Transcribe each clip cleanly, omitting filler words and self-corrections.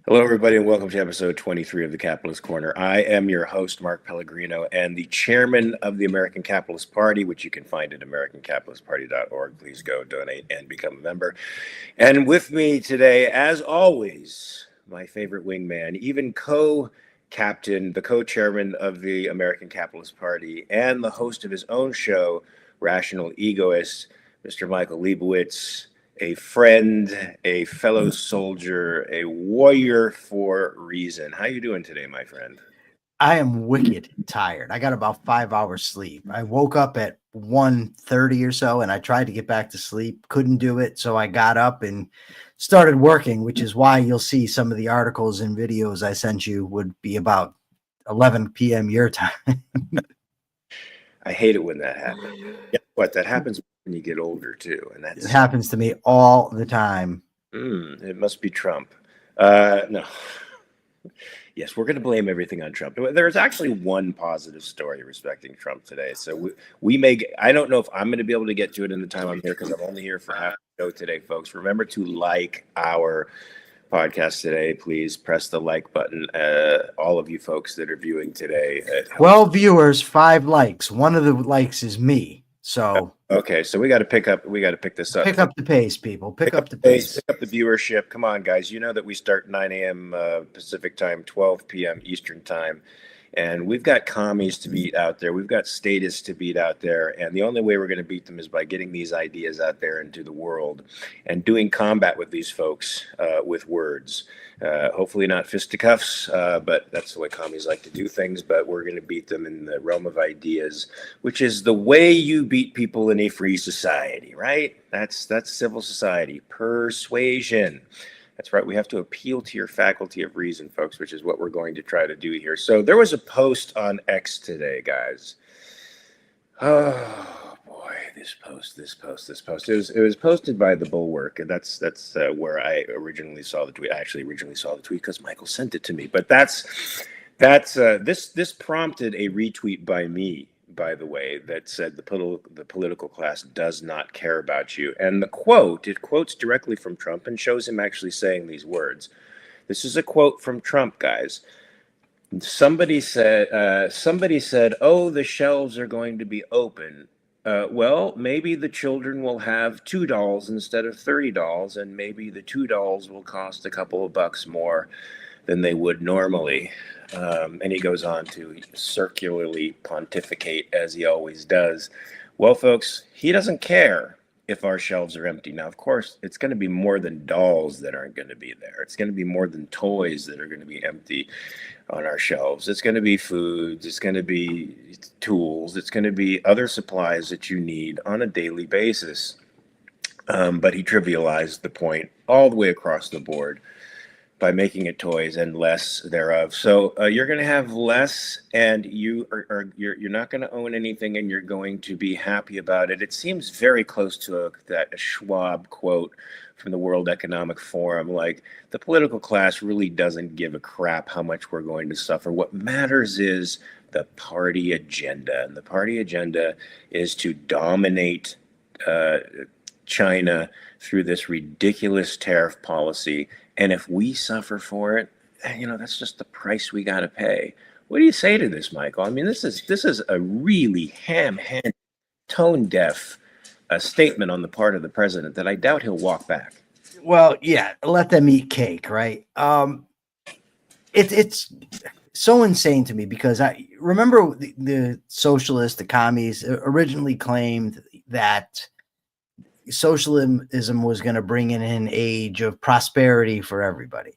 Hello, everybody, and welcome to episode 23 of the Capitalist Corner. I am your host, Mark Pellegrino, and the chairman of the American Capitalist Party, which you can find at americancapitalistparty.org. Please go donate and become a member. And with me today, as always, my favorite wingman, even co-captain, the co-chairman of the American Capitalist Party, and the host of his own show, Rational Egoist, Mr. Michael Liebowitz. A friend, a fellow soldier, a warrior for reason. How you doing today, my friend? I am wicked tired. I got about 5 hours sleep. I woke up at 1:30 or so, and I tried to get back to sleep. Couldn't do it, so I got up and started working, which is why you'll see some of the articles and videos I sent you would be about 11 p.m. your time. I hate it when that happens. Yeah, what that happens when you get older too, and It happens to me all the time. It must be Trump. No. Yes, we're going to blame everything on Trump. There's actually one positive story respecting Trump today. So we may, I don't know if I'm going to be able to get to it in the time I'm here because I'm only here for half the show today, folks. Remember to like our podcast today. Please press the like button. All of you folks that are viewing today. 12 viewers, 5 likes. One of the likes is me. So okay, so we got to pick this up. Pick up the pace, people. Pick up the pace. Pick up the viewership. Come on, guys. You know that we start 9 a.m. Pacific time, 12 p.m. Eastern time. And we've got commies to beat out there. We've got statists to beat out there. And the only way we're going to beat them is by getting these ideas out there into the world and doing combat with these folks with words. Hopefully not fisticuffs, but that's the way commies like to do things. But we're going to beat them in the realm of ideas, which is the way you beat people in a free society, right? That's civil society. Persuasion. That's right. We have to appeal to your faculty of reason, folks, which is what we're going to try to do here. So there was a post on X today, guys. Oh boy, this post. It was posted by the Bulwark, and that's where I originally saw the tweet. I actually originally saw the tweet because Michael sent it to me. But this prompted a retweet by me, by the way, that said the political class does not care about you. And it quotes directly from Trump and shows him actually saying these words. This is a quote from Trump, guys. Somebody said, oh, the shelves are going to be open. Well, maybe the children will have $2 instead of $30, and maybe the $2 will cost a couple of bucks more than they would normally. And he goes on to circularly pontificate, as he always does. Well, folks, he doesn't care if our shelves are empty. Now, of course, it's going to be more than dolls that aren't going to be there. It's going to be more than toys that are going to be empty on our shelves. It's going to be foods. It's going to be tools. It's going to be other supplies that you need on a daily basis. But he trivialized the point all the way across the board by making it toys and less thereof. So you're going to have less, and you're not going to own anything, and you're going to be happy about it. It seems very close to that Schwab quote from the World Economic Forum. Like, the political class really doesn't give a crap how much we're going to suffer. What matters is the party agenda, and the party agenda is to dominate China through this ridiculous tariff policy. And if we suffer for it, that's just the price we got to pay. What do you say to this, Michael? I mean, this is a really ham-handed, tone-deaf statement on the part of the president that I doubt he'll walk back. Well, yeah, let them eat cake, right? It's so insane to me because I remember the socialists, the commies originally claimed that socialism was going to bring in an age of prosperity for everybody.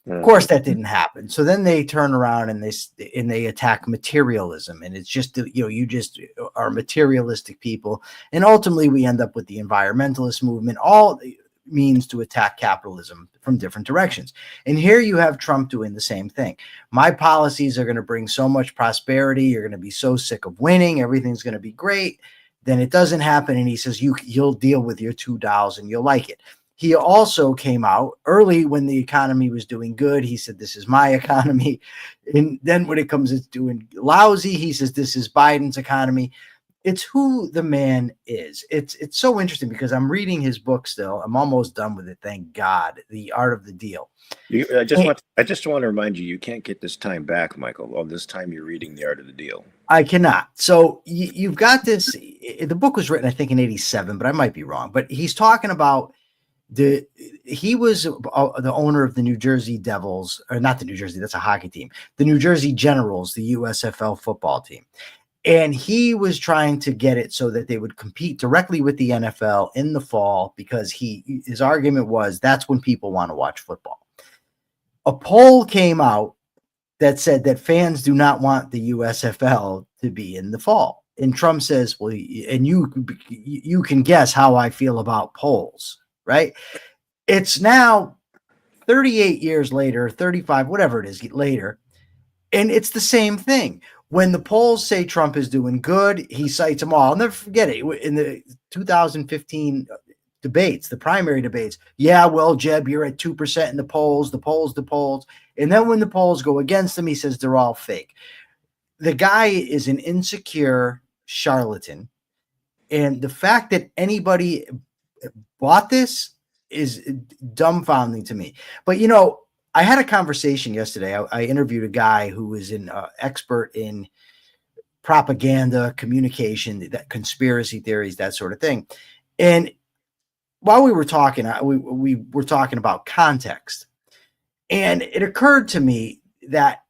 Of course, that didn't happen. So then they turn around and they attack materialism, and it's just you just are materialistic people, and ultimately we end up with the environmentalist movement. All means to attack capitalism from different directions. And here you have Trump doing the same thing. My policies are going to bring so much prosperity. You're going to be so sick of winning. Everything's going to be great. Then it doesn't happen, and he says you'll deal with your $2 and you'll like it. He also came out early when the economy was doing good. He said, this is my economy. And then when it comes to doing lousy, he says, this is Biden's economy. It's who the man is. It's so interesting because I'm reading his book still. I'm almost done with it, thank God. The Art of the Deal. I just want to remind you, you can't get this time back, Michael. All this time you're reading The Art of the Deal. I cannot. So you've got this. The book was written, I think, in '87, but I might be wrong. But he's talking about he was the owner of the New Jersey Devils, or not the New Jersey. That's a hockey team. The New Jersey Generals, the USFL football team. And he was trying to get it so that they would compete directly with the NFL in the fall because his argument was that's when people want to watch football. A poll came out that said that fans do not want the USFL to be in the fall. And Trump says, well, and you can guess how I feel about polls, right? It's now 38 years later, 35, whatever it is later, and it's the same thing. When the polls say Trump is doing good, he cites them all. I'll never forget it. In the 2015 debates, the primary debates, yeah, well, Jeb, you're at 2% in the polls. And then when the polls go against him, he says they're all fake. The guy is an insecure charlatan. And the fact that anybody bought this is dumbfounding to me. But, I had a conversation yesterday. I interviewed a guy who was an expert in propaganda, communication, that conspiracy theories, that sort of thing. And while we were talking, we were talking about context. And it occurred to me that,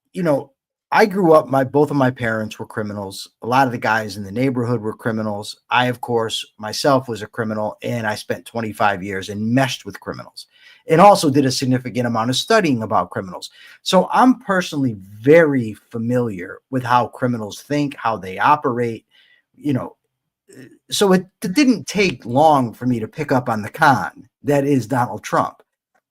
I grew up, both of my parents were criminals. A lot of the guys in the neighborhood were criminals. I, of course, myself was a criminal, and I spent 25 years enmeshed with criminals and also did a significant amount of studying about criminals. So I'm personally very familiar with how criminals think, how they operate, So it didn't take long for me to pick up on the con that is Donald Trump.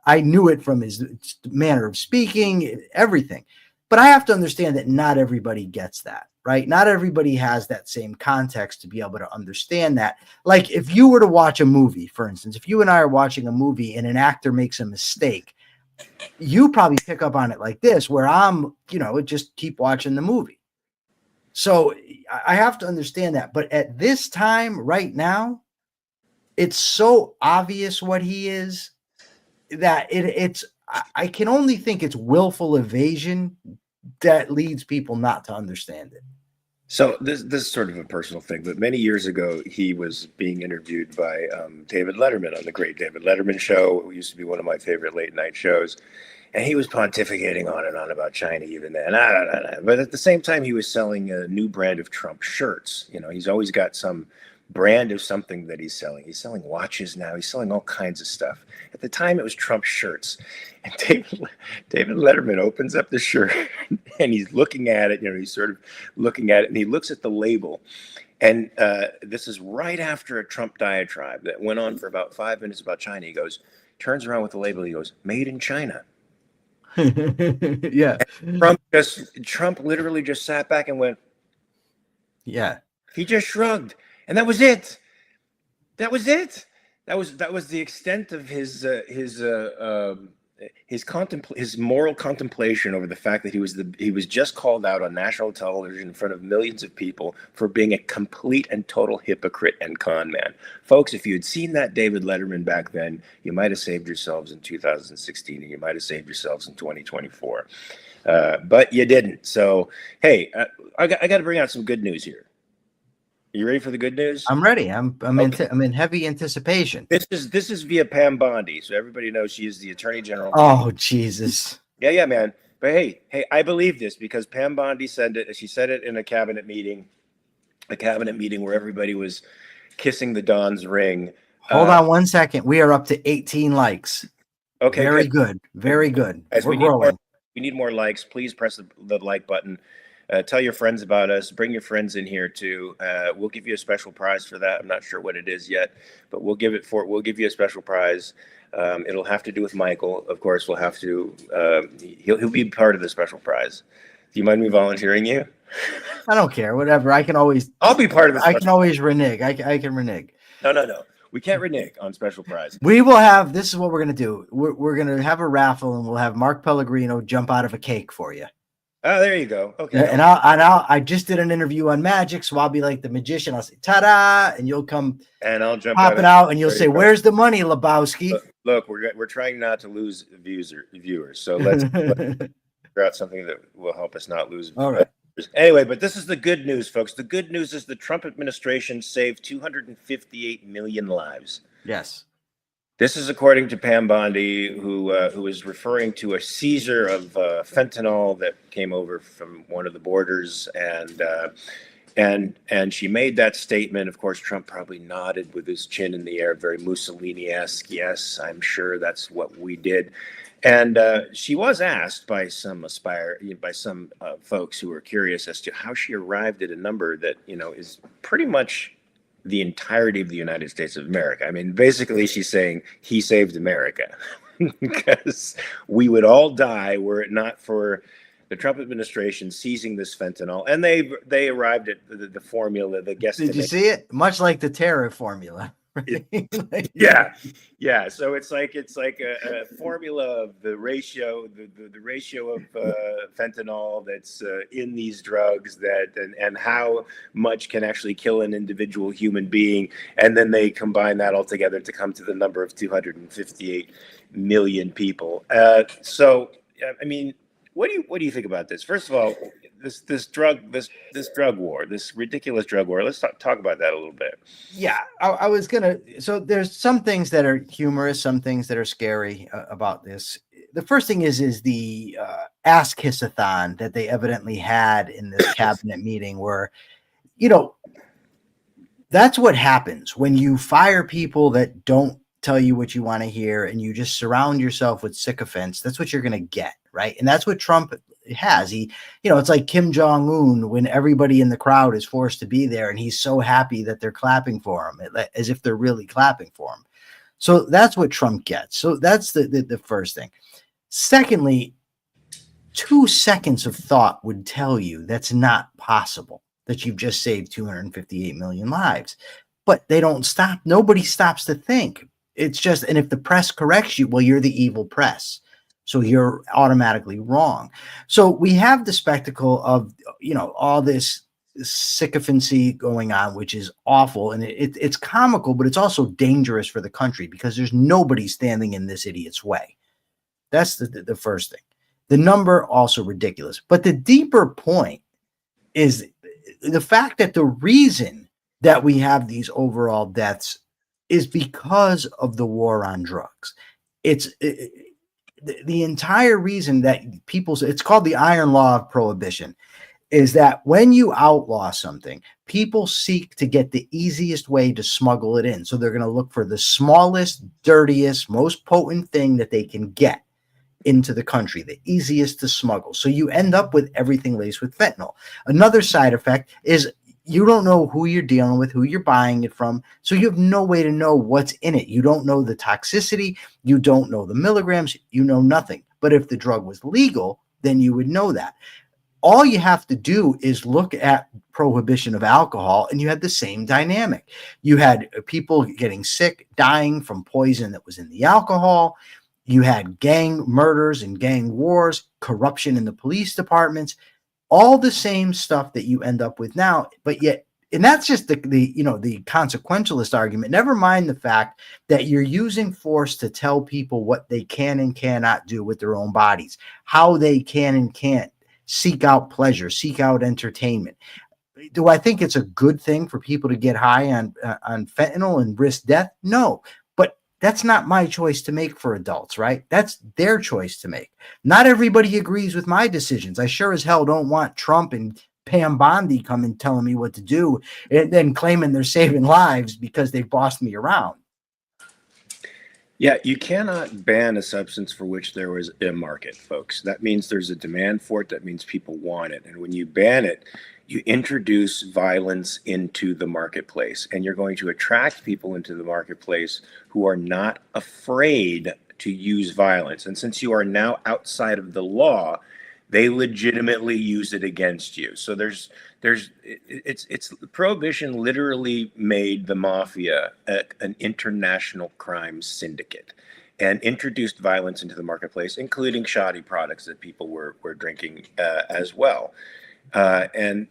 I knew it from his manner of speaking, everything. But I have to understand that not everybody gets that, right? Not everybody has that same context to be able to understand that. Like if you were to watch a movie, for instance, if you and I are watching a movie and an actor makes a mistake, you probably pick up on it like this, where I'm, just keep watching the movie. So I have to understand that. But at this time, right now, it's so obvious what he is that it's I can only think it's willful evasion that leads people not to understand it. So this is sort of a personal thing, but many years ago, he was being interviewed by David Letterman on the Great David Letterman Show. It used to be one of my favorite late night shows. And he was pontificating on and on about China even then. But at the same time, he was selling a new brand of Trump shirts. He's always got some brand of something that he's selling. He's selling watches now. He's selling all kinds of stuff. At the time, it was Trump shirts. And David Letterman opens up the shirt and he's looking at it. He's sort of looking at it and he looks at the label. And this is right after a Trump diatribe that went on for about 5 minutes about China. He turns around with the label. He goes, "Made in China." Yeah. Trump literally just sat back and went, yeah. He just shrugged, and that was it. That was it. That was the extent of his moral contemplation over the fact that he was just called out on national television in front of millions of people for being a complete and total hypocrite and con man. Folks, if you had seen that David Letterman back then, you might have saved yourselves in 2016, and you might have saved yourselves in 2024. But you didn't. So, hey, I got to bring out some good news here. You ready for the good news? I'm ready. I'm Okay. I'm in heavy anticipation. This is via Pam Bondi, so everybody knows she is the Attorney General. Oh, Jesus. Yeah, man. But hey, I believe this because Pam Bondi said it. She said it in a cabinet meeting where everybody was kissing the Don's ring. Hold on 1 second. We are up to 18 likes. Okay, very good. Very good. As We're growing. We need more likes. Please press the like button. Tell your friends about us. Bring your friends in here too. We'll give you a special prize for that. I'm not sure what it is yet, but we'll give you a special prize. It'll have to do with Michael. Of course, we'll have to. He'll be part of the special prize. Do you mind me volunteering you? I don't care. Whatever. I'll be part of the. I can always renege. I can renege. No. We can't renege on special prize. We will have. This is what we're gonna do. We're gonna have a raffle, and we'll have Mark Pellegrino jump out of a cake for you. Oh, there you go. Okay. And I just did an interview on magic, so I'll be like the magician. I'll say ta-da, and you'll come And I'll jump popping out, and you'll say, "Where's the money, Lebowski?" Look, we're trying not to lose viewers, so let's figure out something that will help us not lose. All right. Anyway, but this is the good news, folks. The good news is the Trump administration saved 258 million lives. Yes. This is according to Pam Bondi, who is referring to a seizure of fentanyl that came over from one of the borders, and she made that statement. Of course, Trump probably nodded with his chin in the air, very Mussolini-esque. Yes, I'm sure that's what we did. And she was asked by some folks who were curious as to how she arrived at a number that is pretty much the entirety of the United States of America. I mean, basically, she's saying he saved America because we would all die were it not for the Trump administration seizing this fentanyl. And they arrived at the formula, the guesstimate. Did you see it? Much like the tariff formula. Yeah. So it's like a formula of the ratio of fentanyl that's in these drugs and how much can actually kill an individual human being, and then they combine that all together to come to the number of 258 million people. So I mean, what do you think about this? First of all, this drug war, this ridiculous drug war. Let's talk about that a little bit. Yeah, I was gonna. So there's some things that are humorous, some things that are scary about this. The first thing is the ass kiss-a-thon that they evidently had in this cabinet meeting, where that's what happens when you fire people that don't tell you what you want to hear, and you just surround yourself with sycophants. That's what you're going to get, right? And that's what Trump has. It's like Kim Jong-un when everybody in the crowd is forced to be there, and he's so happy that they're clapping for him, as if they're really clapping for him. So that's what Trump gets. So that's the first thing. Secondly, 2 seconds of thought would tell you that's not possible, that you've just saved 258 million lives. But they don't stop. Nobody stops to think. It's just, and if the press corrects you, well, you're the evil press. So you're automatically wrong. So we have the spectacle of, all this sycophancy going on, which is awful. And it's comical, but it's also dangerous for the country because there's nobody standing in this idiot's way. That's the first thing. The number also ridiculous. But the deeper point is the fact that the reason that we have these overall deaths is because of the war on drugs. It's the entire reason that it's called the iron law of prohibition, is that when you outlaw something, people seek to get the easiest way to smuggle it in. So they're going to look for the smallest, dirtiest, most potent thing that they can get into the country, the easiest to smuggle. So you end up with everything laced with fentanyl. Another side effect is you don't know who you're dealing with, who you're buying it from. So you have no way to know what's in it. You don't know the toxicity. You don't know the milligrams. You know nothing. But if the drug was legal, then you would know that. All you have to do is look at prohibition of alcohol, and you had the same dynamic. You had people getting sick, dying from poison that was in the alcohol. You had gang murders and gang wars, corruption in the police departments, all the same stuff that you end up with now. But yet, and that's just the consequentialist argument. Never mind the fact that you're using force to tell people what they can and cannot do with their own bodies, how they can and can't seek out pleasure, seek out entertainment. Do I think it's a good thing for people to get high on fentanyl and risk death? No. That's not my choice to make for adults, right? That's their choice to make. Not everybody agrees with my decisions. I sure as hell don't want Trump and Pam Bondi coming telling me what to do and then claiming they're saving lives because they bossed me around. Yeah, you cannot ban a substance for which there was a market, folks. That means there's a demand for it. That means people want it. And when you ban it, you introduce violence into the marketplace, and you're going to attract people into the marketplace who are not afraid to use violence. And since you are now outside of the law, they legitimately use it against you. So it's prohibition literally made the mafia an international crime syndicate. and introduced violence into the marketplace, including shoddy products that people were drinking as well. And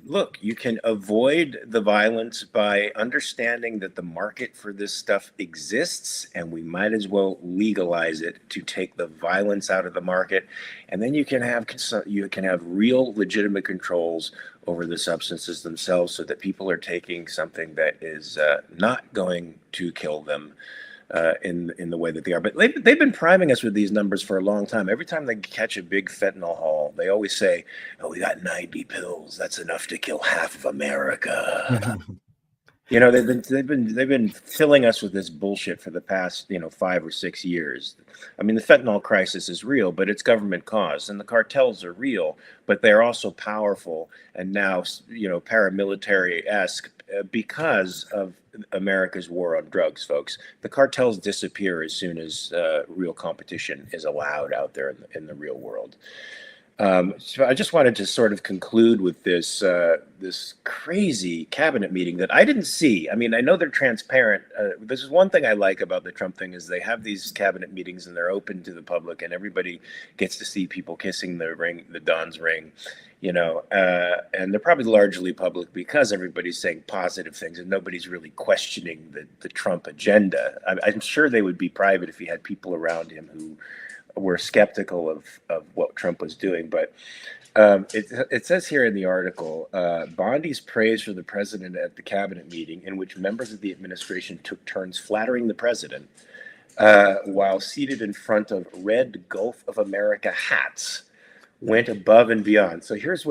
look, you can avoid the violence by understanding that the market for this stuff exists, and we might as well legalize it to take the violence out of the market. And then you can have real legitimate controls over the substances themselves, so that people are taking something that is not going to kill them in the way that they are. But they've been priming us with these numbers for a long time. Every time they catch a big fentanyl haul, they always say, "Oh, we got 90 pills. That's enough to kill half of America." You know, they've been filling us with this bullshit for the past 5 or 6 years. I mean, the fentanyl crisis is real, but it's government caused, and the cartels are real, but they're also powerful and now paramilitary-esque because of America's war on drugs, folks. The cartels disappear as soon as real competition is allowed out there in the real world. So I just wanted to sort of conclude with this crazy cabinet meeting that I didn't see. I mean, I know they're transparent. This is one thing I like about the Trump thing, is they have these cabinet meetings and they're open to the public, and everybody gets to see people kissing the Don's ring, and they're probably largely public because everybody's saying positive things and nobody's really questioning the Trump agenda. I'm sure they would be private if he had people around him who were skeptical of what Trump was doing. But it says here in the article, Bondi's praise for the president at the cabinet meeting, in which members of the administration took turns flattering the president while seated in front of red Gulf of America hats, went above and beyond. So here's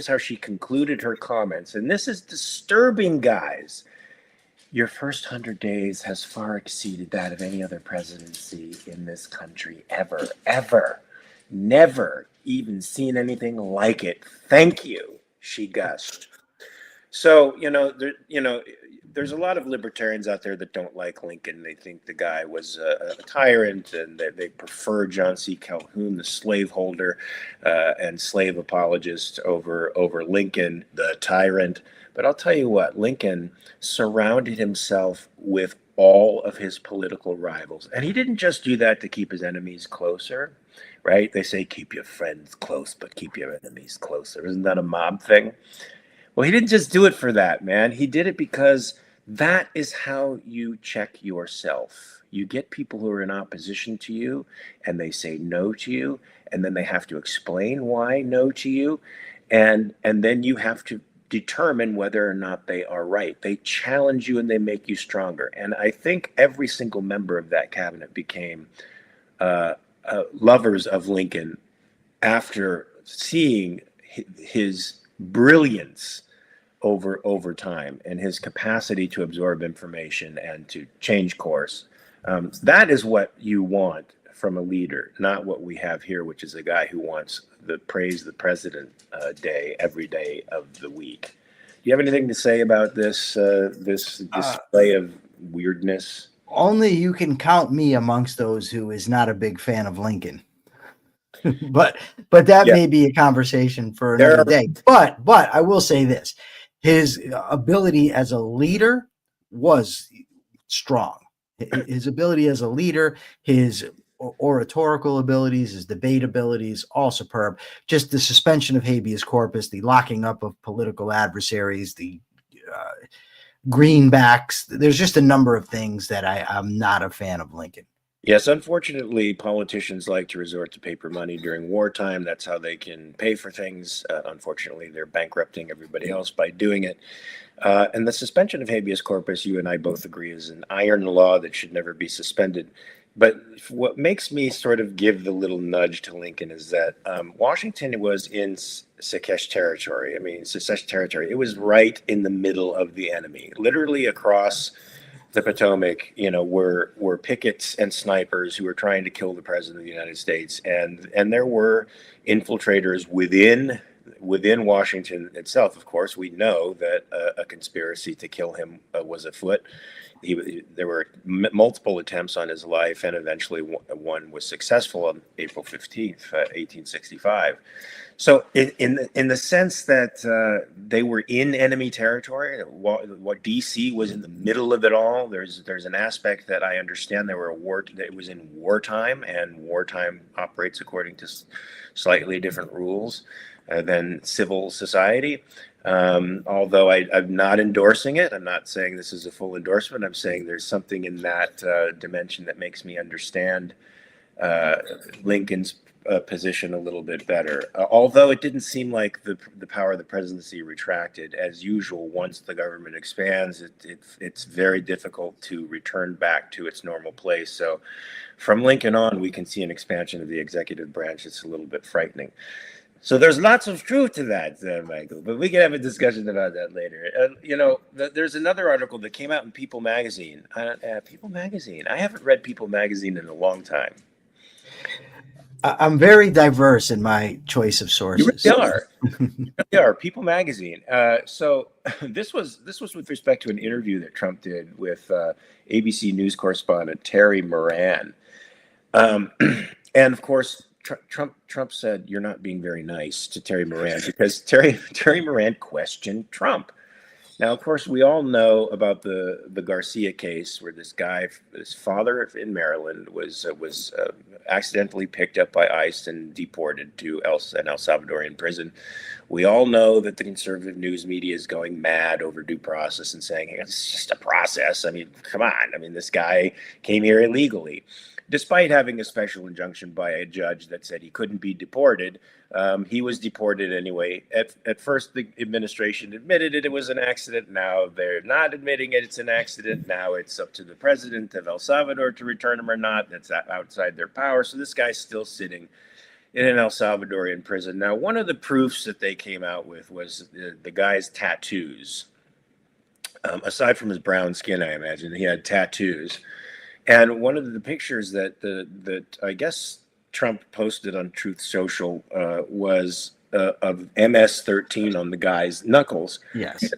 how she concluded her comments. And this is disturbing, guys. Your first 100 days has far exceeded that of any other presidency in this country ever, ever. Never even seen anything like it. Thank you, she gushed. So, there's a lot of libertarians out there that don't like Lincoln. They think the guy was a tyrant, and they prefer John C. Calhoun, the slaveholder and slave apologist, over Lincoln, the tyrant. But I'll tell you what, Lincoln surrounded himself with all of his political rivals. And he didn't just do that to keep his enemies closer, right? They say keep your friends close, but keep your enemies closer. Isn't that a mob thing? Well, he didn't just do it for that, man. He did it because that is how you check yourself. You get people who are in opposition to you, and they say no to you, and then they have to explain why no to you, and then you have to determine whether or not they are right. They challenge you and they make you stronger. And I think every single member of that cabinet became lovers of Lincoln after seeing his brilliance over time and his capacity to absorb information and to change course. That is what you want from a leader, not what we have here, which is a guy who wants the praise the president day every day of the week. Do you have anything to say about this display of weirdness? Only you can count me amongst those who is not a big fan of Lincoln. but that may be a conversation for another day. But I will say this: his ability as a leader was strong. His ability as a leader, his oratorical abilities, his debate abilities, all superb. Just the suspension of habeas corpus, the locking up of political adversaries, the greenbacks. There's just a number of things that I'm not a fan of Lincoln. Yes, unfortunately, politicians like to resort to paper money during wartime. That's how they can pay for things. Unfortunately, they're bankrupting everybody else by doing it. And the suspension of habeas corpus, you and I both agree, is an iron law that should never be suspended. But what makes me sort of give the little nudge to Lincoln is that Washington was in Secession territory. I mean, secession territory. It was right in the middle of the enemy, literally across the Potomac. Were pickets and snipers who were trying to kill the president of the United States, and there were infiltrators within Washington itself. Of course, we know that a conspiracy to kill him was afoot. There were multiple attempts on his life, and eventually one was successful on April 15th, 1865. So in the sense that they were in enemy territory, what DC was in the middle of it all. There's an aspect that I understand. There were that it was in wartime, and wartime operates according to slightly different rules than civil society. Although I'm not endorsing it, I'm not saying this is a full endorsement. I'm saying there's something in that dimension that makes me understand Lincoln's position a little bit better. Although it didn't seem like the power of the presidency retracted. As usual, once the government expands, it's very difficult to return back to its normal place. So from Lincoln on, we can see an expansion of the executive branch. It's a little bit frightening. So there's lots of truth to that, Michael, but we can have a discussion about that later. There's another article that came out in People Magazine. People Magazine. I haven't read People Magazine in a long time. I'm very diverse in my choice of sources. You really are. You really are. People Magazine. So this was with respect to an interview that Trump did with ABC News correspondent Terry Moran, and of course. Trump said, "You're not being very nice to Terry Moran," because Terry Moran questioned Trump. Now, of course, we all know about the Garcia case, where this father in Maryland was accidentally picked up by ICE and deported to an El Salvadorian prison. We all know that the conservative news media is going mad over due process and saying, hey, it's just a process. I mean, come on. I mean, this guy came here illegally. Despite having a special injunction by a judge that said he couldn't be deported, he was deported anyway. At first, the administration admitted it was an accident. Now they're not admitting it's an accident. Now it's up to the president of El Salvador to return him or not. That's outside their power. So this guy's still sitting in an El Salvadorian prison. Now, one of the proofs that they came out with was the guy's tattoos. Aside from his brown skin, I imagine, he had tattoos. And one of the pictures that I guess Trump posted on Truth Social was of MS-13 on the guy's knuckles. Yes,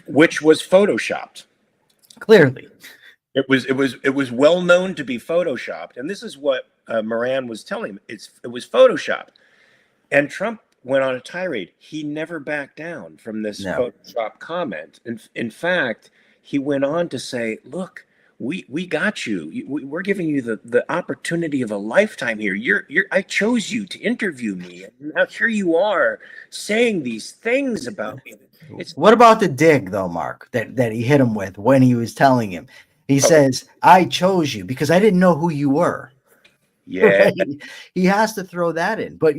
which was photoshopped. Clearly, it was well known to be photoshopped, and this is what Moran was telling him. It was photoshopped, and Trump went on a tirade. He never backed down from this Photoshop comment. In fact, he went on to say, "Look. We got you. We're giving you the opportunity of a lifetime here. I chose you to interview me, and now here you are saying these things about me." What about the dig, though, Mark, that he hit him with when he was telling him? He says, "I chose you because I didn't know who you were." Yeah, right? He has to throw that in. But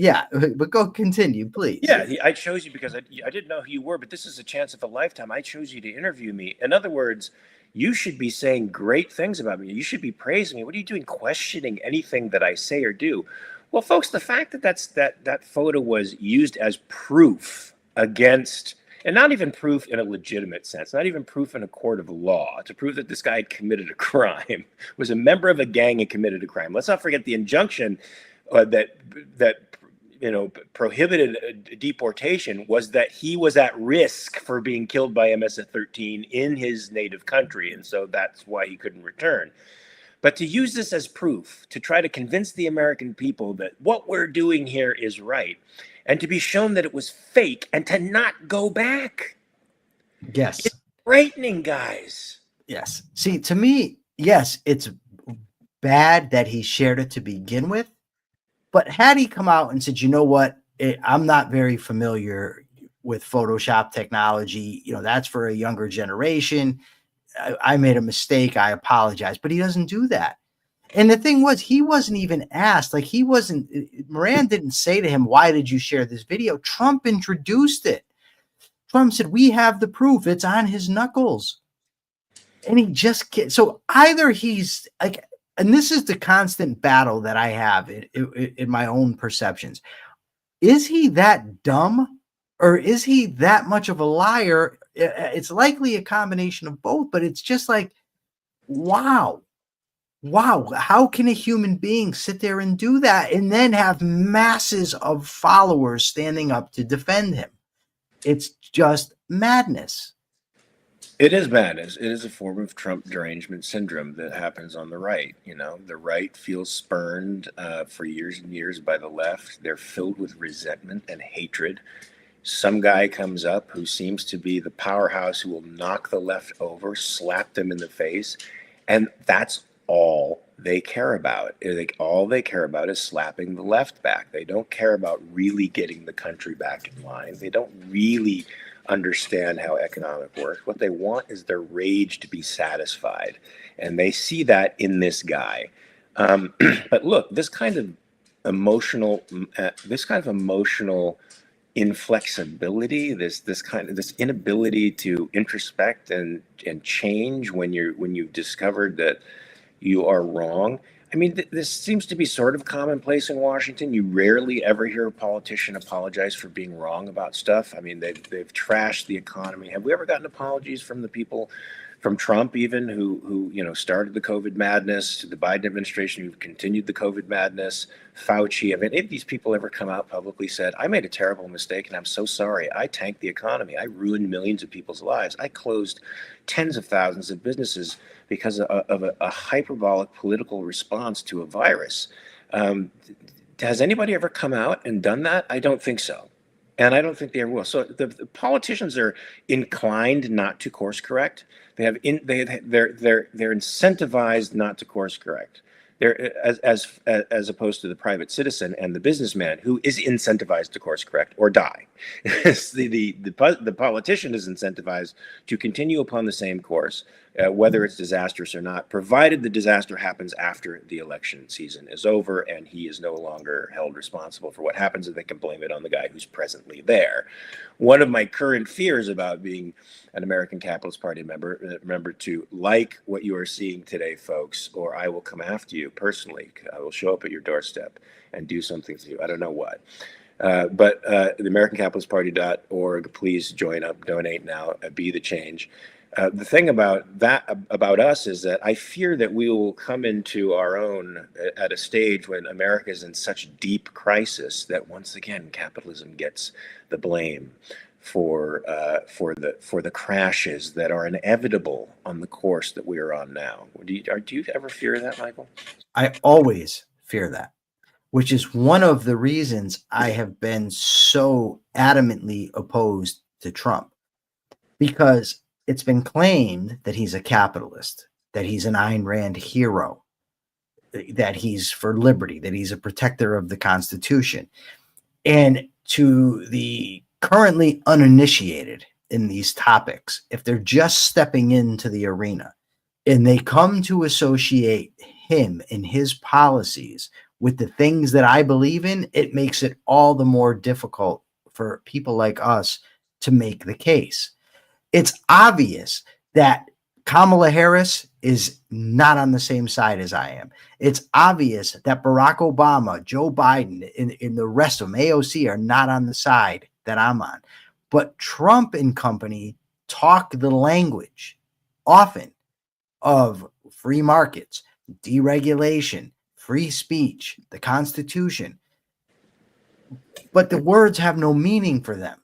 go continue, please. Yeah, I chose you because I didn't know who you were, but this is a chance of a lifetime. I chose you to interview me. In other words, you should be saying great things about me. You should be praising me. What are you doing questioning anything that I say or do? Well, folks, the fact that photo was used as proof against, and not even proof in a legitimate sense, not even proof in a court of law, to prove that this guy had committed a crime, was a member of a gang and committed a crime. Let's not forget the injunction that prohibited deportation was that he was at risk for being killed by MS-13 in his native country, and so that's why he couldn't return. But to use this as proof, to try to convince the American people that what we're doing here is right, and to be shown that it was fake, and to not go back. Yes. It's frightening, guys. Yes. See, to me, yes, it's bad that he shared it to begin with. But had he come out and said, you know what, I'm not very familiar with Photoshop technology. That's for a younger generation. I made a mistake. I apologize. But he doesn't do that. And the thing was, he wasn't even asked. Moran didn't say to him, why did you share this video? Trump introduced it. Trump said, we have the proof. It's on his knuckles. And he just can't. So either he's like, and this is the constant battle that I have in my own perceptions. Is he that dumb, or is he that much of a liar? It's likely a combination of both, but it's just like, wow, how can a human being sit there and do that and then have masses of followers standing up to defend him? It's just madness. It is bad. It is a form of Trump derangement syndrome that happens on the right. You know, the right feels spurned for years and years by the left. They're filled with resentment and hatred. Some guy comes up who seems to be the powerhouse who will knock the left over, slap them in the face, and that's all they care about. All they care about is slapping the left back. They don't care about really getting the country back in line. They don't really understand how economic works. What they want is their rage to be satisfied, and they see that in this guy. But look, this kind of emotional inflexibility, this inability to introspect and change when you've discovered that you are wrong. I mean, this seems to be sort of commonplace in Washington. You rarely ever hear a politician apologize for being wrong about stuff. I mean, they've trashed the economy. Have we ever gotten apologies from the people, from Trump even, who started the COVID madness, to the Biden administration who continued the COVID madness, Fauci? Have any of these people ever come out publicly said, I made a terrible mistake and I'm so sorry. I tanked the economy. I ruined millions of people's lives. I closed tens of thousands of businesses because of a hyperbolic political response to a virus. Has anybody ever come out and done that? I don't think so. And I don't think they ever will. So the politicians are inclined not to course correct. They're incentivized not to course correct. They're as opposed to the private citizen and the businessman who is incentivized to course correct or die. The politician is incentivized to continue upon the same course, whether it's disastrous or not, provided the disaster happens after the election season is over and he is no longer held responsible for what happens, and they can blame it on the guy who's presently there. One of my current fears about being an American Capitalist Party member, remember to like what you are seeing today, folks, or I will come after you personally. I will show up at your doorstep and do something to you. I don't know what. But the AmericanCapitalistParty.org, please join up, donate now, be the change. The thing about us is that I fear that we will come into our own at a stage when America is in such deep crisis that once again capitalism gets the blame for the crashes that are inevitable on the course that we are on now. Do you ever fear that, Michael? I always fear that, which is one of the reasons I have been so adamantly opposed to Trump, because it's been claimed that he's a capitalist, that he's an Ayn Rand hero, that he's for liberty, that he's a protector of the Constitution. And to the currently uninitiated in these topics, if they're just stepping into the arena and they come to associate him and his policies with the things that I believe in, it makes it all the more difficult for people like us to make the case. It's obvious that Kamala Harris is not on the same side as I am. It's obvious that Barack Obama, Joe Biden, and the rest of them, AOC, are not on the side that I'm on. But Trump and company talk the language often of free markets, deregulation, free speech, the Constitution. But the words have no meaning for them.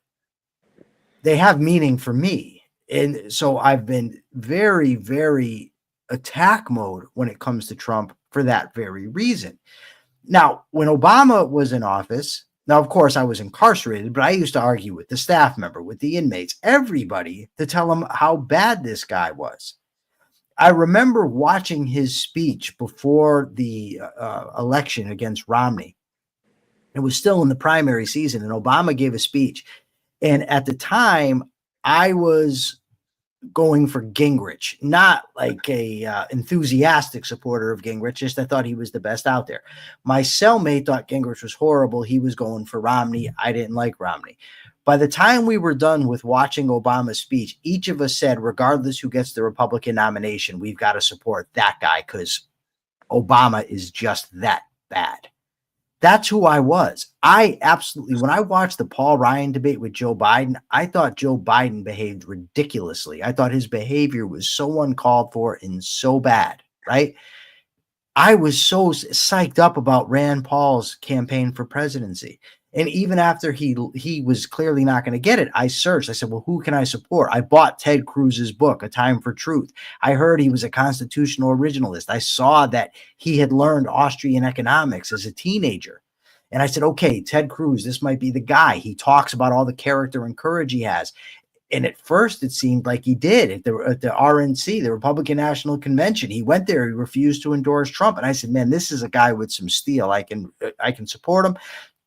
They have meaning for me. And so I've been very, very attack mode when it comes to Trump for that very reason. Now, when Obama was in office, now, of course, I was incarcerated, but I used to argue with the staff member, with the inmates, everybody, to tell them how bad this guy was. I remember watching his speech before the election against Romney. It was still in the primary season, and Obama gave a speech. And at the time, I was going for Gingrich, not like a enthusiastic supporter of Gingrich, just I thought he was the best out there. My cellmate thought Gingrich was horrible. He was going for Romney. I didn't like Romney. By the time we were done with watching Obama's speech, each of us said, regardless who gets the Republican nomination, we've got to support that guy because Obama is just that bad. That's who I was. I absolutely, when I watched the Paul Ryan debate with Joe Biden, I thought Joe Biden behaved ridiculously. I thought his behavior was so uncalled for and so bad, right? I was so psyched up about Rand Paul's campaign for presidency. And even after he was clearly not going to get it, I searched. I said, well, who can I support? I bought Ted Cruz's book, A Time for Truth. I heard he was a constitutional originalist. I saw that he had learned Austrian economics as a teenager. And I said, okay, Ted Cruz, this might be the guy. He talks about all the character and courage he has. And at first, it seemed like he did at the RNC, the Republican National Convention. He went there. He refused to endorse Trump. And I said, man, this is a guy with some steel. I can support him.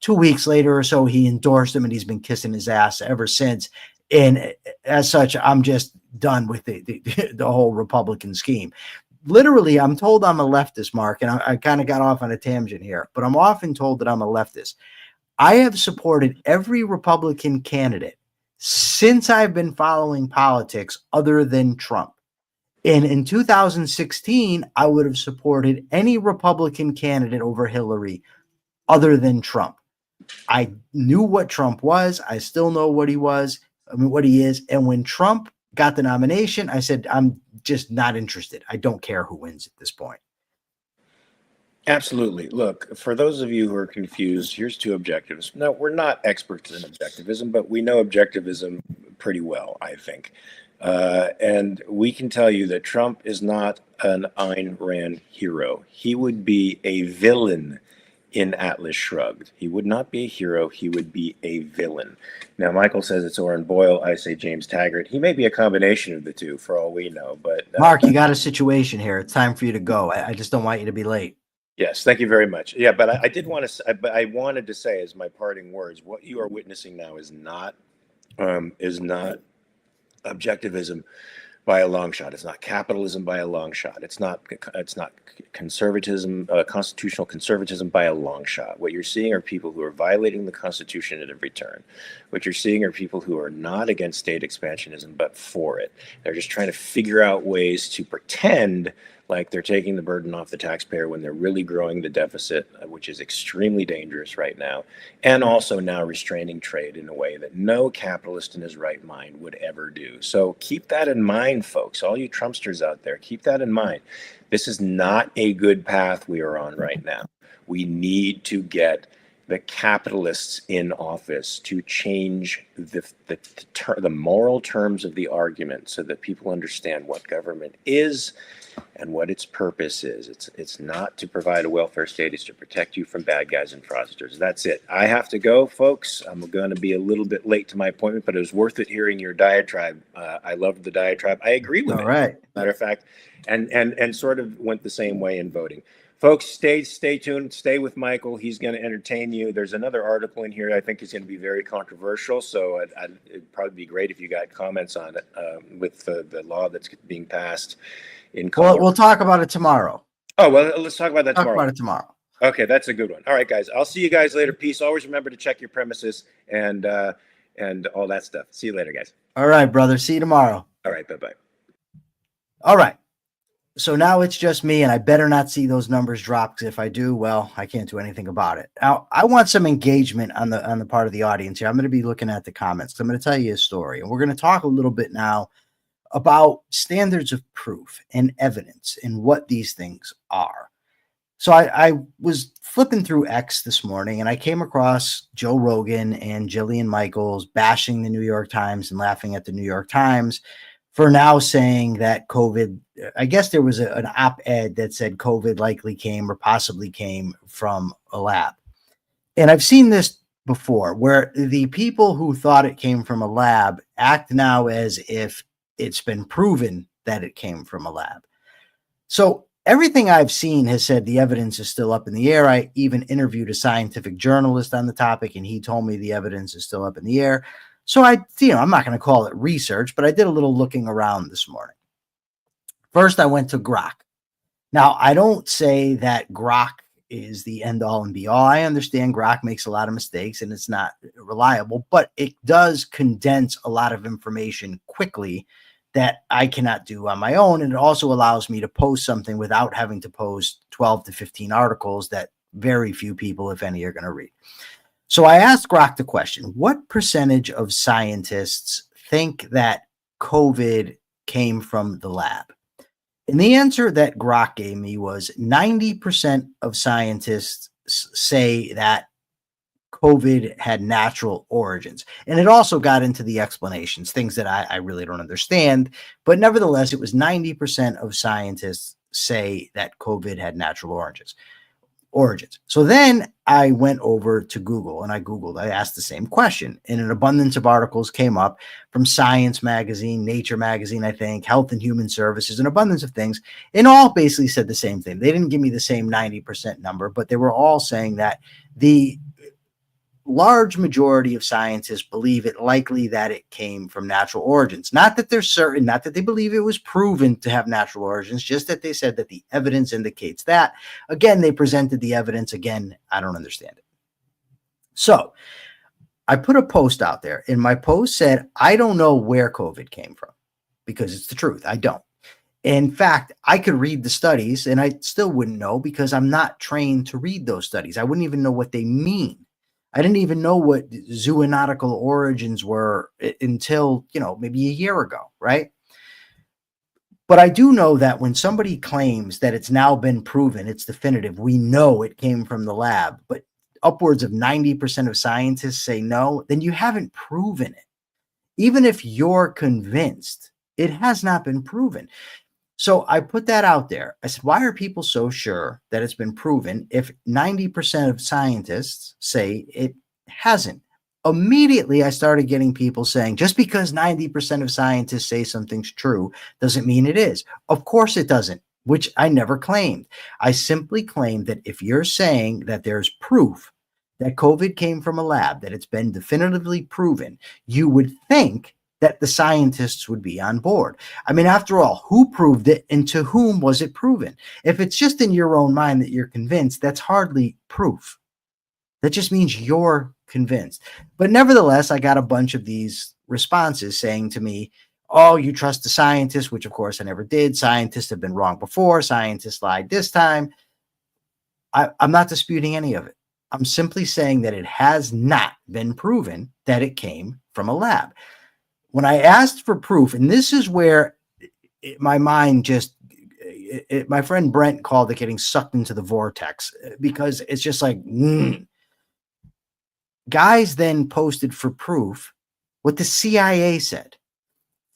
2 weeks later or so, he endorsed him, and he's been kissing his ass ever since. And as such, I'm just done with the whole Republican scheme. Literally, I'm told I'm a leftist, Mark, and I kind of got off on a tangent here, but I'm often told that I'm a leftist. I have supported every Republican candidate since I've been following politics other than Trump. And in 2016, I would have supported any Republican candidate over Hillary other than Trump. I knew what Trump was. I still know what he was. I mean, what he is. And when Trump got the nomination, I said, I'm just not interested. I don't care who wins at this point. Absolutely. Look, for those of you who are confused, here's two objectives. No, we're not experts in objectivism, but we know objectivism pretty well, I think. And we can tell you that Trump is not an Ayn Rand hero. He would be a villain in Atlas Shrugged. He would not be a hero. He would be a villain. Now, Michael says it's Orrin Boyle. I say James Taggart. He may be a combination of the two for all we know. But Mark, you got a situation here. It's time for you to go. I just don't want you to be late. Yes, thank you very much. Yeah, but I did want to. But I wanted to say, as my parting words, what you are witnessing now is not objectivism by a long shot. It's not capitalism by a long shot. It's not conservatism, constitutional conservatism by a long shot. What you're seeing are people who are violating the Constitution at every turn. What you're seeing are people who are not against state expansionism, but for it. They're just trying to figure out ways to pretend like they're taking the burden off the taxpayer when they're really growing the deficit, which is extremely dangerous right now, and also now restraining trade in a way that no capitalist in his right mind would ever do. So keep that in mind, folks. All you Trumpsters out there, keep that in mind. This is not a good path we are on right now. We need to get the capitalists in office to change the moral terms of the argument so that people understand what government is and what its purpose is. It's not to provide a welfare state. It's to protect you from bad guys and fraudsters. That's it. I have to go, folks. I'm going to be a little bit late to my appointment, but it was worth it hearing your diatribe. I loved the diatribe. I agree with it. All right. Matter of fact, and sort of went the same way in voting. Folks, stay tuned. Stay with Michael. He's going to entertain you. There's another article in here I think is going to be very controversial. So it'd probably be great if you got comments on it with the law that's being passed in Colorado. We'll talk about it tomorrow. Oh, well, let's talk about that tomorrow. Talk about it tomorrow. Okay, that's a good one. All right, guys. I'll see you guys later. Peace. Always remember to check your premises and all that stuff. See you later, guys. All right, brother. See you tomorrow. All right. Bye-bye. All right. So now it's just me, and I better not see those numbers drop, because if I do, well, I can't do anything about it. Now, I want some engagement on the part of the audience here. I'm going to be looking at the comments. I'm going to tell you a story, and we're going to talk a little bit now about standards of proof and evidence and what these things are. So I was flipping through X this morning, and I came across Joe Rogan and Jillian Michaels bashing the New York Times and laughing at the New York Times for now saying that COVID, I guess there was an op-ed that said COVID likely came or possibly came from a lab. And I've seen this before, where the people who thought it came from a lab act now as if it's been proven that it came from a lab. So everything I've seen has said the evidence is still up in the air. I even interviewed a scientific journalist on the topic, and he told me the evidence is still up in the air. So I'm not going to call it research, but I did a little looking around this morning. First, I went to Grok. Now, I don't say that Grok is the end all and be all. I understand Grok makes a lot of mistakes and it's not reliable, but it does condense a lot of information quickly that I cannot do on my own. And it also allows me to post something without having to post 12 to 15 articles that very few people, if any, are going to read. So I asked Grok the question, what percentage of scientists think that COVID came from the lab? And the answer that Grok gave me was 90% of scientists say that COVID had natural origins. And it also got into the explanations, things that I really don't understand. But nevertheless, it was 90% of scientists say that COVID had natural origins. So then I went over to Google and I asked the same question, and an abundance of articles came up from Science Magazine, Nature Magazine, I think, Health and Human Services, an abundance of things, and all basically said the same thing. They didn't give me the same 90% number, but they were all saying that the large majority of scientists believe it likely that it came from natural origins. Not that they're certain, not that they believe it was proven to have natural origins, just that they said that the evidence indicates that. Again, they presented the evidence. Again, I don't understand it. So I put a post out there, and my post said, I don't know where COVID came from, because it's the truth. I don't. In fact, I could read the studies and I still wouldn't know, because I'm not trained to read those studies. I wouldn't even know what they mean. I didn't even know what zoonotical origins were until, maybe a year ago, right? But I do know that when somebody claims that it's now been proven, it's definitive, we know it came from the lab, but upwards of 90% of scientists say no, then you haven't proven it. Even if you're convinced, it has not been proven. So I put that out there. I said, why are people so sure that it's been proven if 90% of scientists say it hasn't? Immediately, I started getting people saying, just because 90% of scientists say something's true doesn't mean it is. Of course it doesn't, which I never claimed. I simply claimed that if you're saying that there's proof that COVID came from a lab, that it's been definitively proven, you would think that the scientists would be on board. I mean, after all, who proved it and to whom was it proven? If it's just in your own mind that you're convinced, that's hardly proof. That just means you're convinced. But nevertheless, I got a bunch of these responses saying to me, oh, you trust the scientists, which of course I never did. Scientists have been wrong before. Scientists lied this time. I'm not disputing any of it. I'm simply saying that it has not been proven that it came from a lab. When I asked for proof, and this is where my mind just, my friend Brent called it getting sucked into the vortex, because it's just like, Guys then posted for proof what the CIA said.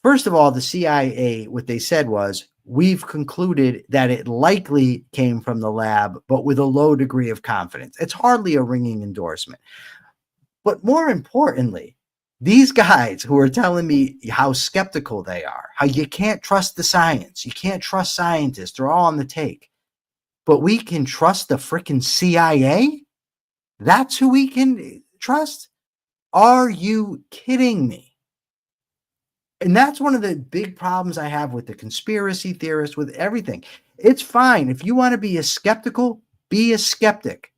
First of all, the CIA, what they said was, we've concluded that it likely came from the lab, but with a low degree of confidence. It's hardly a ringing endorsement. But more importantly, these guys who are telling me how skeptical they are, how you can't trust the science, you can't trust scientists, they're all on the take. But we can trust the freaking CIA? That's who we can trust? Are you kidding me? And that's one of the big problems I have with the conspiracy theorists, with everything. It's fine. If you want to be a skeptical, be a skeptic.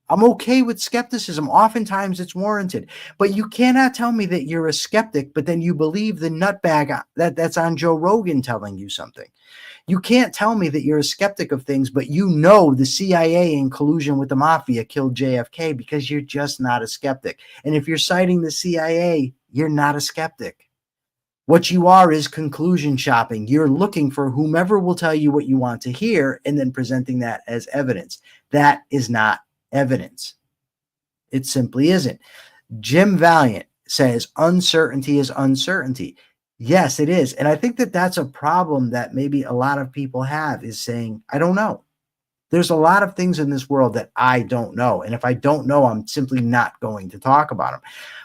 I'm okay with skepticism. Oftentimes it's warranted. But you cannot tell me that you're a skeptic, but then you believe the nutbag that's on Joe Rogan telling you something. You can't tell me that you're a skeptic of things, but you know the CIA in collusion with the mafia killed JFK, because you're just not a skeptic. And if you're citing the CIA, you're not a skeptic. What you are is conclusion shopping. You're looking for whomever will tell you what you want to hear and then presenting that as evidence. That is not evidence. It simply isn't. Jim Valiant says uncertainty is uncertainty. Yes, it is. And I think that that's a problem that maybe a lot of people have, is saying, I don't know. There's a lot of things in this world that I don't know. And if I don't know, I'm simply not going to talk about them.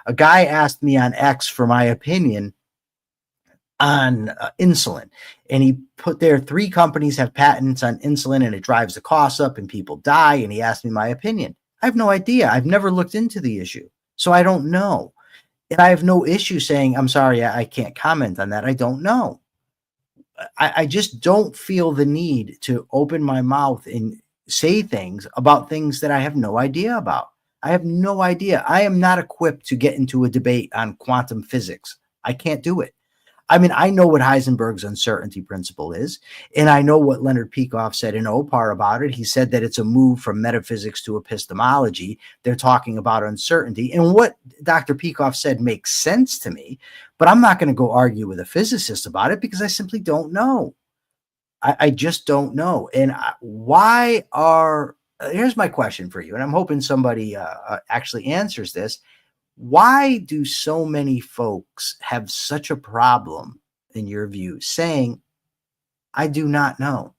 A guy asked me on X for my opinion on insulin. And he put there 3 companies have patents on insulin and it drives the costs up and people die. And he asked me my opinion. I have no idea. I've never looked into the issue. So I don't know. And I have no issue saying, I'm sorry, I can't comment on that. I don't know. I just don't feel the need to open my mouth and say things about things that I have no idea about. I have no idea. I am not equipped to get into a debate on quantum physics. I can't do it. I mean, I know what Heisenberg's uncertainty principle is, and I know what Leonard Peikoff said in OPAR about it. He said that it's a move from metaphysics to epistemology. They're talking about uncertainty, and what Dr. Peikoff said makes sense to me, but I'm not going to go argue with a physicist about it because I simply don't know. I just don't know. And why are here's my question for you, and I'm hoping somebody actually answers this. Why do so many folks have such a problem, in your view, saying, I do not know,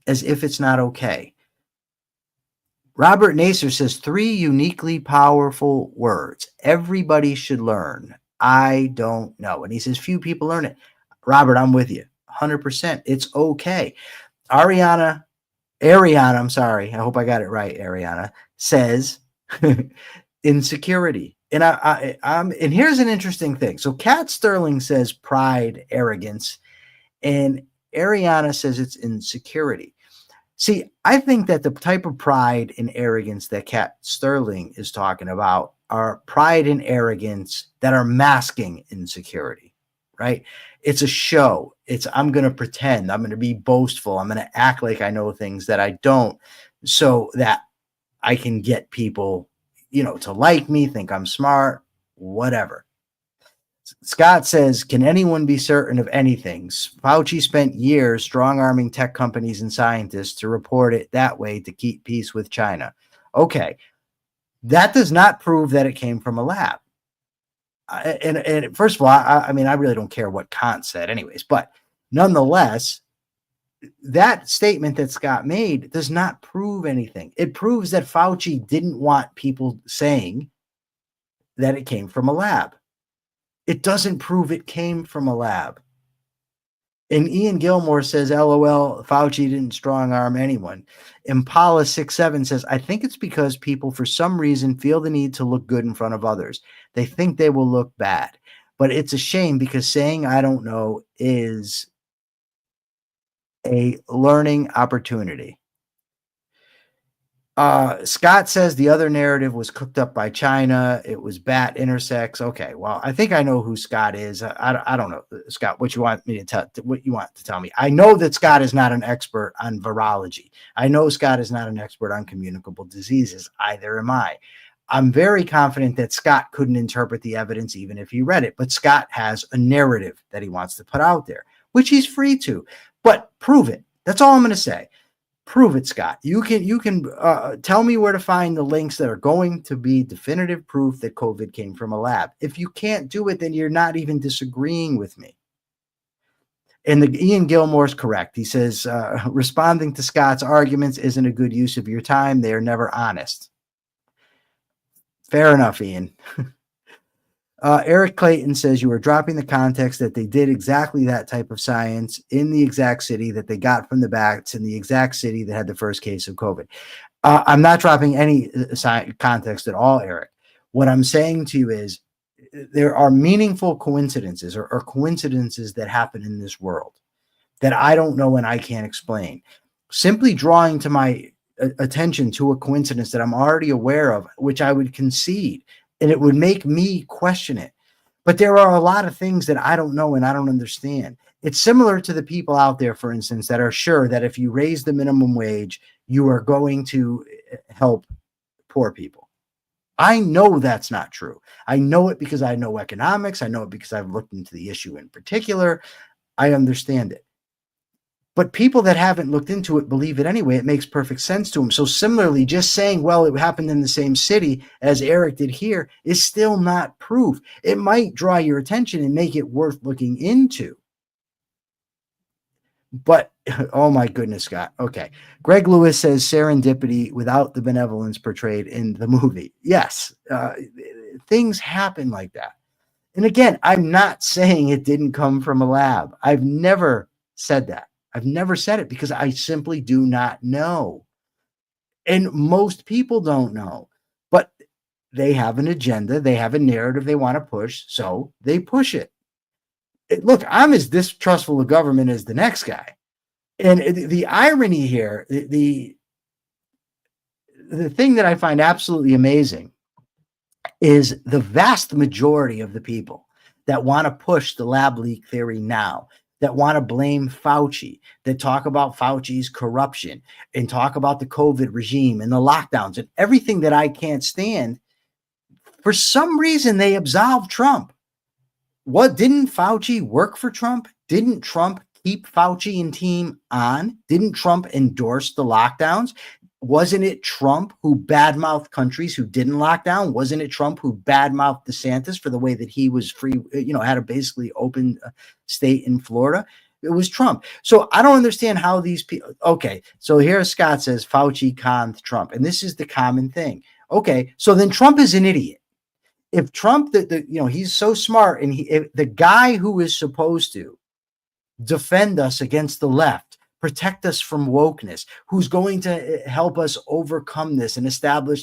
as if it's not okay? Robert Nasser says 3 uniquely powerful words everybody should learn. I don't know. And he says few people learn it. Robert, I'm with you 100%. It's okay. Ariana, I'm sorry. I hope I got it right. Ariana says insecurity. And and here's an interesting thing. So Kat Sterling says pride, arrogance, and Ariana says it's insecurity. See, I think that the type of pride and arrogance that Kat Sterling is talking about are pride and arrogance that are masking insecurity, right? It's a show. I'm going to pretend. I'm going to be boastful. I'm going to act like I know things that I don't, so that I can get people, to like me, think I'm smart, whatever. Scott says, can anyone be certain of anything? Fauci spent years strong-arming tech companies and scientists to report it that way to keep peace with China. Okay, that does not prove that it came from a lab. And first of all, I mean, I really don't care what Kant said anyways, but nonetheless, that statement that Scott made does not prove anything. It proves that Fauci didn't want people saying that it came from a lab. It doesn't prove it came from a lab. And Ian Gilmore says, LOL, Fauci didn't strong arm anyone. Impala67 says, I think it's because people for some reason feel the need to look good in front of others. They think they will look bad. But it's a shame because saying I don't know is a learning opportunity. Scott says the other narrative was cooked up by China. It was bat intersex. Okay, well, I think I know who Scott is. I don't know, Scott. What you want me to tell? What you want to tell me? I know that Scott is not an expert on virology. I know Scott is not an expert on communicable diseases. Either am I. I'm very confident that Scott couldn't interpret the evidence even if he read it. But Scott has a narrative that he wants to put out there, which he's free to. But prove it. That's all I'm going to say. Prove it, Scott. You can tell me where to find the links that are going to be definitive proof that COVID came from a lab. If you can't do it, then you're not even disagreeing with me. And Ian Gilmore's correct. He says, responding to Scott's arguments isn't a good use of your time. They are never honest. Fair enough, Ian. Eric Clayton says you are dropping the context that they did exactly that type of science in the exact city that they got from the bats in the exact city that had the first case of COVID. I'm not dropping any context at all, Eric. What I'm saying to you is there are meaningful coincidences or coincidences that happen in this world that I don't know and I can't explain. Simply drawing to my attention to a coincidence that I'm already aware of, which I would concede, and it would make me question it. But there are a lot of things that I don't know and I don't understand. It's similar to the people out there, for instance, that are sure that if you raise the minimum wage, you are going to help poor people. I know that's not true. I know it because I know economics. I know it because I've looked into the issue in particular. I understand it. But people that haven't looked into it believe it anyway. It makes perfect sense to them. So similarly, just saying, well, it happened in the same city as Eric did here is still not proof. It might draw your attention and make it worth looking into. But, oh my goodness, Scott. Okay. Greg Lewis says serendipity without the benevolence portrayed in the movie. Yes, things happen like that. And again, I'm not saying it didn't come from a lab. I've never said that. I've never said it because I simply do not know. And most people don't know. But they have an agenda. They have a narrative they want to push. So they push it. Look, I'm as distrustful of government as the next guy. And the irony here, the thing that I find absolutely amazing is the vast majority of the people that want to push the lab leak theory now, that want to blame Fauci, that talk about Fauci's corruption and talk about the COVID regime and the lockdowns and everything that I can't stand, for some reason they absolve Trump. What, didn't Fauci work for Trump? Didn't Trump keep Fauci and team on? Didn't Trump endorse the lockdowns? Wasn't it Trump who badmouthed countries who didn't lock down? Wasn't it Trump who badmouthed DeSantis for the way that he was free, had a basically open state in Florida? It was Trump. So I don't understand how these people. Okay, so here Scott says Fauci conned Trump, and this is the common thing. Okay, so then Trump is an idiot. If Trump, he's so smart, and the guy who is supposed to defend us against the left, protect us from wokeness, who's going to help us overcome this and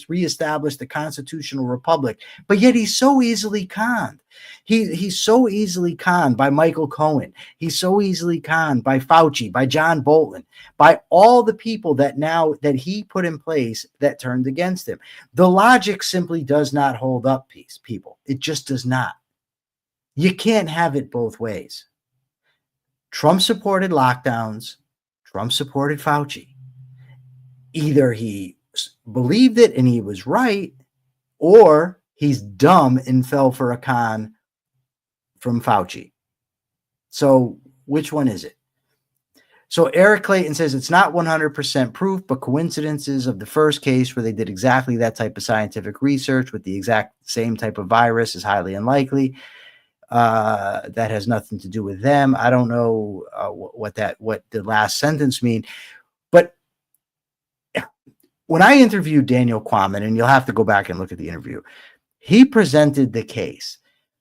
reestablish the constitutional republic. But yet he's so easily conned. He's so easily conned by Michael Cohen. He's so easily conned by Fauci, by John Bolton, by all the people that he put in place that turned against him. The logic simply does not hold up, people. It just does not. You can't have it both ways. Trump supported lockdowns. Trump supported Fauci. Either he believed it and he was right, or he's dumb and fell for a con from Fauci. So which one is it? So Eric Clayton says it's not 100% proof, but coincidences of the first case where they did exactly that type of scientific research with the exact same type of virus is highly unlikely. That has nothing to do with them. I don't know what the last sentence mean, but when I interviewed Daniel Quammen, and you'll have to go back and look at the interview, he presented the case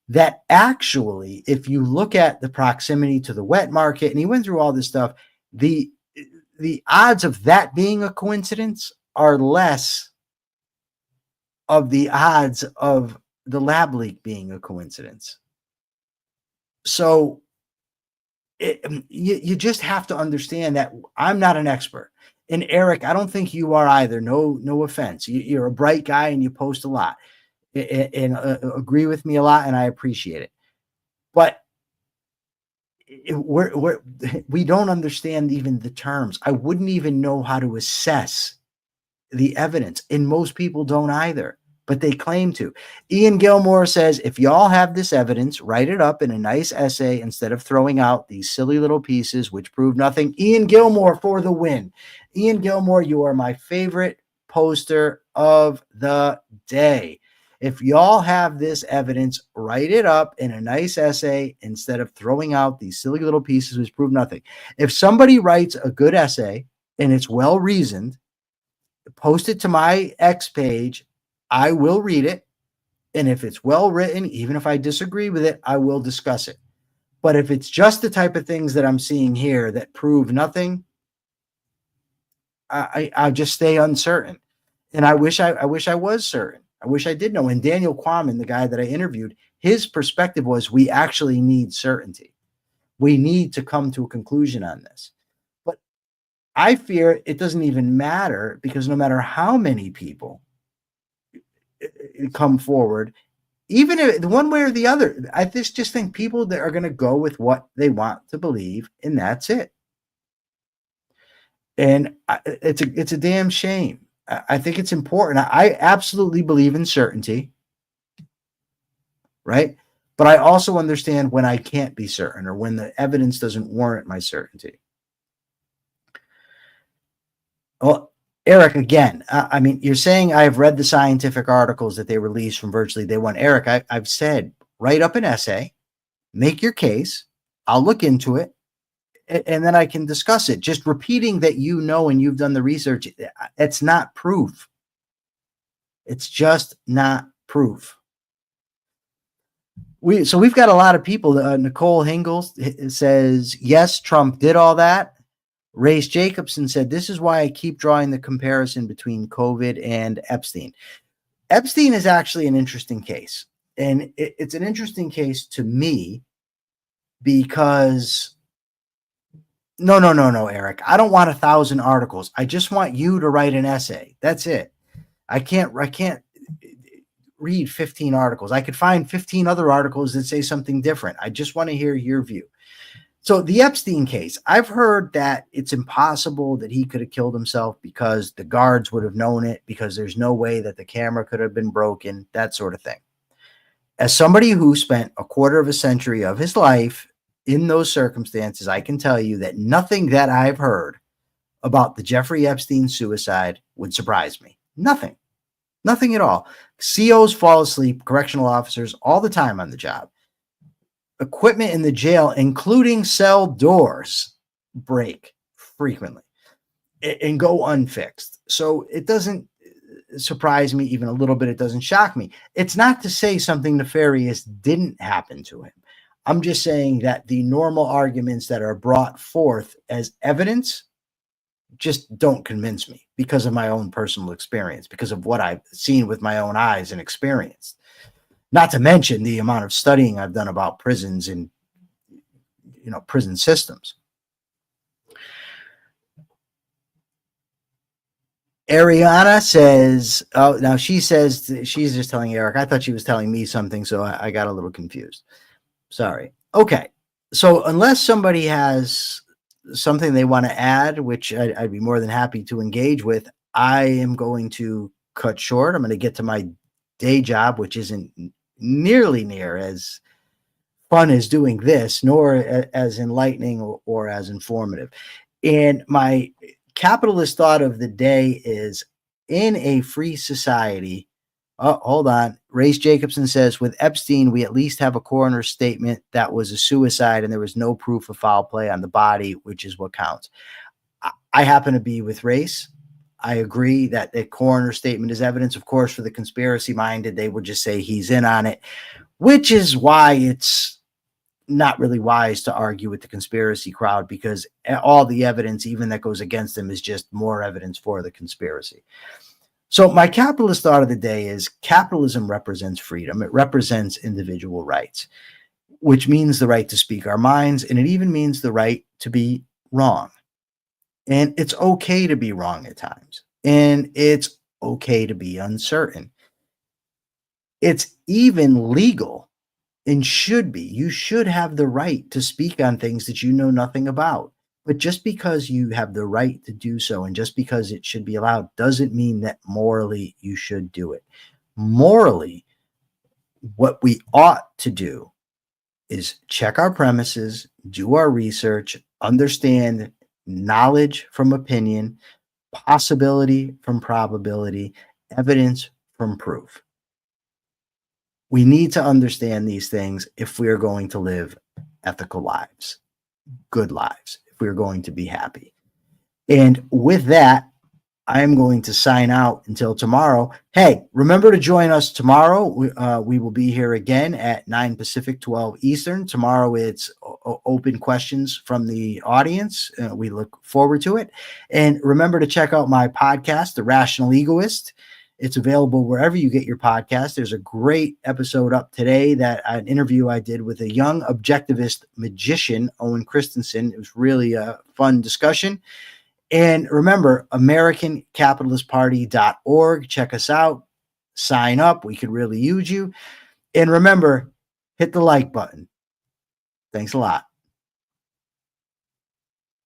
that actually, if you look at the proximity to the wet market, and he went through all this stuff, the odds of that being a coincidence are less of the odds of the lab leak being a coincidence. So you just have to understand that I'm not an expert. And Eric, I don't think you are either. No offense. You're a bright guy and you post a lot and agree with me a lot, and I appreciate it. But we don't understand even the terms. I wouldn't even know how to assess the evidence, and most people don't either. But they claim to. Ian Gilmore says, if y'all have this evidence, write it up in a nice essay instead of throwing out these silly little pieces which prove nothing. Ian Gilmore for the win. Ian Gilmore, you are my favorite poster of the day. If y'all have this evidence, write it up in a nice essay instead of throwing out these silly little pieces which prove nothing. If somebody writes a good essay and it's well reasoned, post it to my X page. I will read it, and if it's well written, even if I disagree with it, I will discuss it. But if it's just the type of things that I'm seeing here that prove nothing, I just stay uncertain. And I wish I was certain. I wish I did know. And Daniel Quammen, the guy that I interviewed, his perspective was we actually need certainty. We need to come to a conclusion on this. But I fear it doesn't even matter, because no matter how many people come forward, even if one way or the other, I just think people that are going to go with what they want to believe, and that's it. And it's a damn shame. I think it's important. I absolutely believe in certainty, right? But I also understand when I can't be certain, or when the evidence doesn't warrant my certainty. Well, Eric, again, I mean, you're saying I've read the scientific articles that they released from virtually day one. Eric, I've said, write up an essay, make your case. I'll look into it, and then I can discuss it. Just repeating that you know and you've done the research, it's not proof. It's just not proof. So we've got a lot of people. Nicole Hingles says, yes, Trump did all that. Race Jacobson said, this is why I keep drawing the comparison between COVID and Epstein. Epstein is actually an interesting case. And it's an interesting case to me because no, Eric, I don't want 1,000 articles. I just want you to write an essay. That's it. I can't read 15 articles. I could find 15 other articles that say something different. I just want to hear your view. So the Epstein case, I've heard that it's impossible that he could have killed himself because the guards would have known it, because there's no way that the camera could have been broken, that sort of thing. As somebody who spent a quarter of a century of his life in those circumstances, I can tell you that nothing that I've heard about the Jeffrey Epstein suicide would surprise me. Nothing at all. COs fall asleep, correctional officers all the time on the job. Equipment in the jail, including cell doors, break frequently and go unfixed. So it doesn't surprise me even a little bit. It doesn't shock me. It's not to say something nefarious didn't happen to him. I'm just saying that the normal arguments that are brought forth as evidence just don't convince me because of my own personal experience, because of what I've seen with my own eyes and experienced. Not to mention the amount of studying I've done about prisons and, prison systems. Ariana says, now she says she's just telling Eric. I thought she was telling me something, so I got a little confused. Sorry. Okay. So unless somebody has something they want to add, which I'd be more than happy to engage with, I am going to cut short. I'm going to get to my day job, which isn't nearly near as fun as doing this, nor as enlightening or as informative. And my capitalist thought of the day is, in a free society, hold on. Race Jacobson says, with Epstein, we at least have a coroner's statement that was a suicide and there was no proof of foul play on the body, which is what counts. I happen to be with Race. I agree that the coroner's statement is evidence. Of course, for the conspiracy minded, they would just say he's in on it, which is why it's not really wise to argue with the conspiracy crowd, because all the evidence, even that goes against them, is just more evidence for the conspiracy. So my capitalist thought of the day is, capitalism represents freedom. It represents individual rights, which means the right to speak our minds. And it even means the right to be wrong. And it's okay to be wrong at times. And it's okay to be uncertain. It's even legal and should be. You should have the right to speak on things that you know nothing about. But just because you have the right to do so, and just because it should be allowed, doesn't mean that morally you should do it. Morally, what we ought to do is check our premises, do our research, understand knowledge from opinion, possibility from probability, evidence from proof. We need to understand these things if we are going to live ethical lives, good lives, if we're going to be happy. And with that, I'm going to sign out until tomorrow. Hey, remember to join us tomorrow. We will be here again at 9 Pacific, 12 Eastern. Tomorrow it's open questions from the audience. We look forward to it. And remember to check out my podcast, The Rational Egoist. It's available wherever you get your podcast. There's a great episode up today, that an interview I did with a young objectivist magician, Owen Christensen. It was really a fun discussion. And remember, AmericanCapitalistParty.org. Check us out. Sign up. We could really use you. And remember, hit the like button. Thanks a lot.